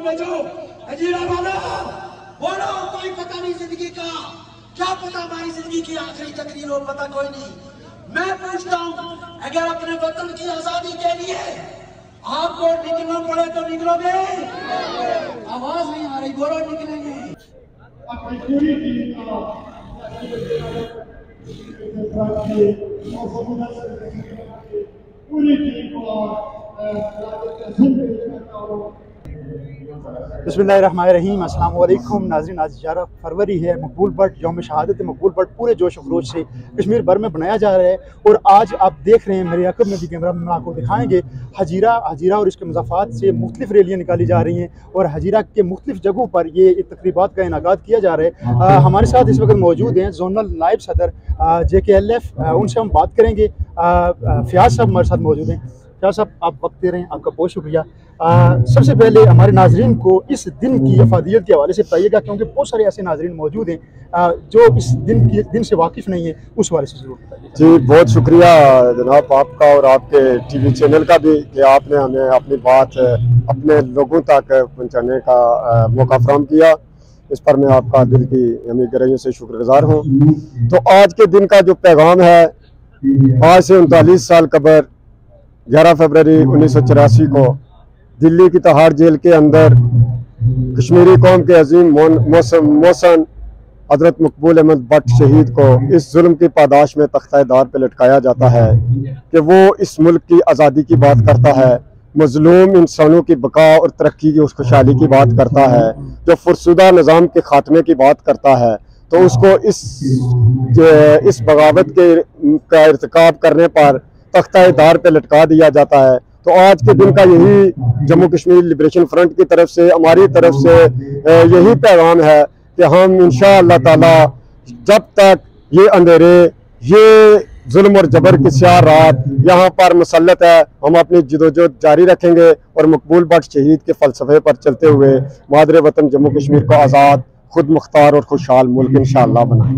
भेजो। हजीरा वाला बोलो, कोई पता नहीं जिंदगी का, क्या पता हमारी जिंदगी की आखिरी तकरीर हो, पता कोई नहीं। मैं पूछता हूँ, अगर अपने वतन की आजादी के लिए आपको निकलना पड़े तो निकलोगे? आवाज नहीं आ रही, बोलो निकलेंगे। अपनी पूरी टीम का पूरी टीम को बिस्मिल्लाहिर्रहमानिर्रहीम। अस्सलाम वालेकुम नाज़रीन, आज 11 फरवरी है। मकबूल बट यौम शहादत मकबूल बट पूरे जोश खरोश से कश्मीर भर में बनाया जा रहा है। और आज आप देख रहे हैं, मेरे अकब में भी कैमरा में आपको दिखाएंगे, हजीरा और इसके मज़ाफ़ात से मुख्तलिफ रैलियाँ निकाली जा रही हैं और हजीरा के मुख्तलिफ जगहों पर ये तकरीबात का इनेकाद किया जा रहा है। हमारे साथ इस वक्त मौजूद हैं जोनल नायब सदर JKLF, उनसे हम बात करेंगे। फ़याज़ साहब हमारे साथ मौजूद हैं। फ़याज़ साहब, आप वक्त दे रहे हैं, आपका बहुत शुक्रिया। सबसे पहले हमारे नाजरीन को इस दिन की अफादियत के हवाले से बताइएगा, क्योंकि बहुत सारे ऐसे नाजरीन मौजूद हैं जो इस दिन से वाकिफ़ नहीं है, उस हवाले से ज़रूर बताइए। जी, बहुत शुक्रिया जनाब आपका और आपके TV चैनल का भी कि आपने हमें अपनी बात अपने लोगों तक पहुँचाने का मौका फराहम किया। इस पर मैं आपका दिल की अमीर गहराइयों से शुक्रगुजार हूँ। तो आज के दिन का जो पैगाम है, आज से 39 साल कबल 11 फरवरी 1984 को दिल्ली की तिहाड़ जेल के अंदर कश्मीरी कौम के अजीम मोहसन हजरत मकबूल अहमद बट शहीद को इस जुल्म की पादाश में तख्ता-ए-दार पर लटकाया जाता है कि वो इस मुल्क की आज़ादी की बात करता है, मजलूम इंसानों की बका और तरक्की की, उस खुशहाली की बात करता है, जो फुरसुदा निज़ाम के ख़ात्मे की बात करता है। तो उसको इस बगावत का इर्तिकाब करने पर तख्ता-ए-दार पे लटका दिया जाता है। तो आज के दिन का यही जम्मू कश्मीर लिबरेशन फ्रंट की तरफ से, हमारी तरफ से यही पैगाम है कि हम इंशाअल्लाह ताला जब तक ये अंधेरे, ये जुल्म और जबर की स्याह रात यहाँ पर मुसल्लत है, हम अपनी जिदोजहद जारी रखेंगे और मकबूल बट शहीद के फ़लसफ़े पर चलते हुए मादरे वतन जम्मू कश्मीर को आज़ाद, खुद मुख्तार और खुशहाल मुल्क इंशाअल्लाह बनाएं।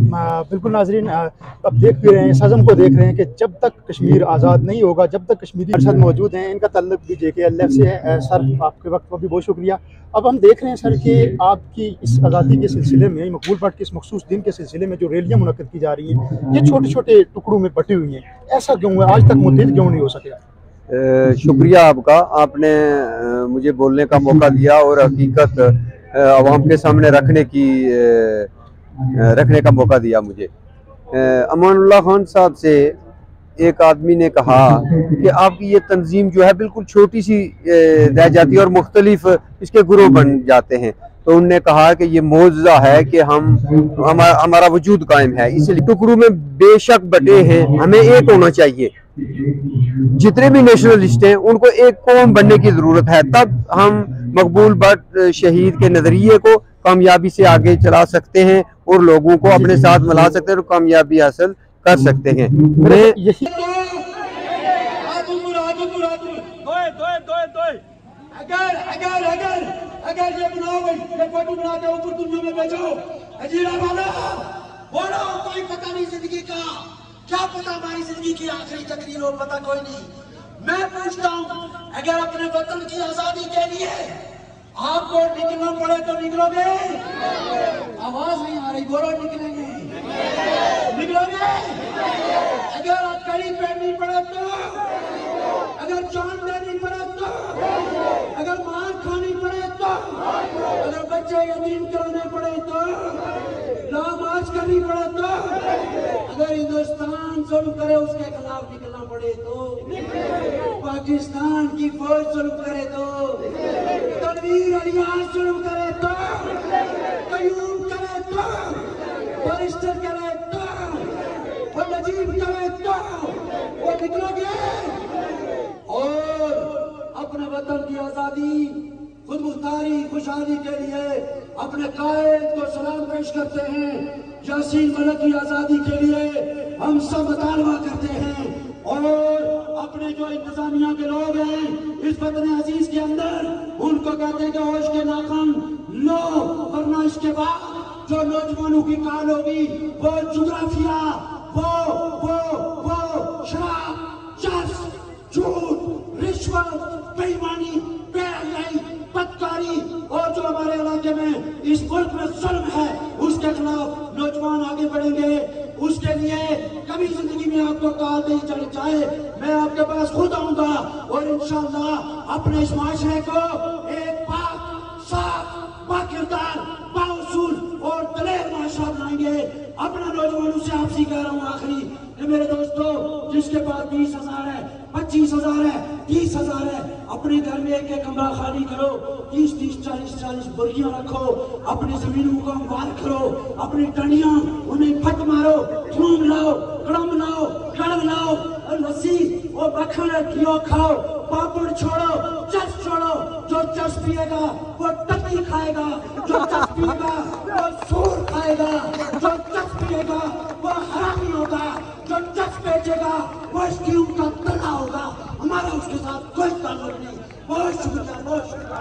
बिल्कुल नाजरीन, अब देख भी रहे हैं, सज़म को देख रहे हैं कि जब तक कश्मीर आज़ाद नहीं होगा, जब तक कश्मीरी साथ मौजूद हैं, इनका ताल्लुक भी JKLF से है। सर, आपके वक्त को भी बहुत शुक्रिया। अब हम देख रहे हैं सर कि आपकी इस आज़ादी के सिलसिले में, मकबूल बट के इस मखसूस दिन के सिलसिले में जो रैलियाँ मुनक़्क़िद की जा रही हैं, ये छोटे छोटे टुकड़ों में बटी हुई हैं। ऐसा क्यों है? आज तक मुत्तहिद क्यों नहीं हो सके? शुक्रिया आपका, आपने मुझे बोलने का मौका दिया और हकीकत आवाम के सामने रखने का मौका दिया मुझे। अमानुल्लाह खान साहब से एक आदमी ने कहा कि आपकी ये तंजीम जो है बिल्कुल छोटी सी रह जाती है और मुख्तलिफ इसके ग्रुप बन जाते हैं। तो उनने कहा कि ये मौजज़ा है कि हमारा वजूद कायम है, इसलिए टुकड़ों में बेशक बटे हैं, हमें एक होना चाहिए। जितने भी नेशनलिस्ट हैं उनको एक कौम बनने की ज़रूरत है, तब हम मकबूल बट शहीद के नज़रिए को कामयाबी से आगे चला सकते हैं और लोगों को अपने साथ मिला सकते हैं और कामयाबी हासिल कर सकते हैं। मैं यही अगर ये बनाओगे, ये फोटो बना के ऊपर दुनिया में भेजो। हजीरा वाला बोलो, कोई पता नहीं जिंदगी का, क्या पता हमारी जिंदगी की आखिरी तकरीर हो, पता कोई नहीं। मैं पूछता हूँ, अगर अपने वतन की आजादी के लिए आपको निकलना पड़े तो निकलोगे? आवाज नहीं आ रही, बोलो निकलेंगे। निकलोगे? अगर कड़ी पहननी पड़े तो, अगर जान देनी पड़े तो, अगर मार खानी पड़े तो, अगर बच्चे यतीम कराने पड़े तो, लामाज करनी पड़े तो, अगर हिंदुस्तान जुल्म करे उसके खिलाफ निकलना पड़े तो, पाकिस्तान की फौज जुल्म करे तो, तनवीर अलियास जुल्म करे तो, कयूम करे तो, बैरिस्टर करे तो, वो नजीब करे तो, वो निकलोगे? और अपने वतन की आजादी, खुद मुख्तारी, खुशहाली के लिए अपने कायद को सलाम पेश करते हैं। यासीन मलिक की आजादी के लिए हम सब मुतालबा करते हैं और अपने जो इंतजामिया के लोग हैं इस वतन अजीज के अंदर, उनको कहते हैं कि होश के नाखून लो, वरना इसके बाद जो नौजवानों की काल होगी वो जुग्राफिया, वो शराब, चर्च, झूठ, रिश्वत, बेईमानी, बेहयाई, बदकारी और इस मुल्क में जुल्म है, उसके खिलाफ नौजवान आगे बढ़ेंगे। उसके लिए कभी जिंदगी में आपको काल नहीं चढ़ जाए, मैं आपके पास खुद आऊंगा और इंशाअल्लाह अपने इस माशरे को एक पाक साफ बाकिरदार बाउसूल और दलेर माशरा बनाएंगे। अपना नौजवानों से आपसे कह रहा हूँ आखिरी कि मेरे दोस्तों, जिसके पास 20,000 है, 25,000 है, 30,000 है, अपने घर में एक एक कमरा खाली करो, 30-30, 40-40 मुर्गियां रखो, अपनी जमीनों को अंबार करो, अपनी टंडियां उन्हें फट मारो, थूम लाओ, कड़म लाओ, कड़म लाओ, और लस्सी और मक्खन घियो खाओ, पापड़ छोड़ो, चस छोड़ो। जो चस पिएगा वो टट्टी खाएगा, जो चस पिएगा वो सूर खाएगा, जो चस पिएगा वो हरामी होगा, जो चस बेचेगा वो स्कीम का तला होगा। हमारा उसके साथ कोई ताल्लुक नहीं। बहुत शुक्रिया, बहुत शुक्रिया।